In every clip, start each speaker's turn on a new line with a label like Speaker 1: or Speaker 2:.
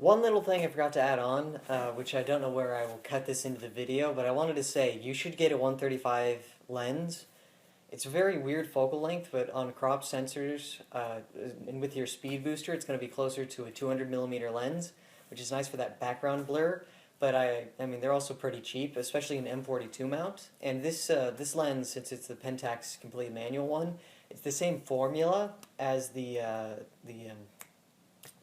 Speaker 1: One little thing I forgot to add on, which I don't know where I will cut this into the video, but I wanted to say you should get a 135 lens. It's a very weird focal length, but on crop sensors and with your speed booster, it's going to be closer to a 200mm lens, which is nice for that background blur. But I mean, they're also pretty cheap, especially an M42 mount. And this lens, since it's the Pentax complete manual one, it's the same formula as the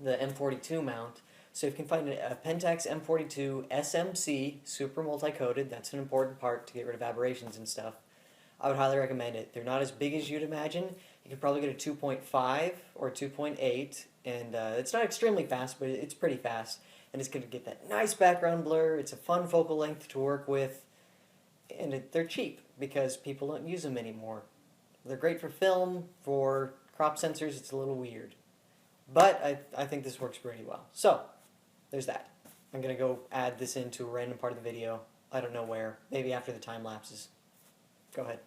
Speaker 1: M42 mount. So if you can find a Pentax M42 SMC, super multi-coated, that's an important part to get rid of aberrations and stuff. I would highly recommend it. They're not as big as you'd imagine. You could probably get a 2.5 or 2.8, and it's not extremely fast, but it's pretty fast. And it's going to get that nice background blur. It's a fun focal length to work with, and they're cheap because people don't use them anymore. They're great for film. For crop sensors, it's a little weird. But I think this works pretty well. So, there's that. I'm going to go add this into a random part of the video. I don't know where. Maybe after the time lapses. Go ahead.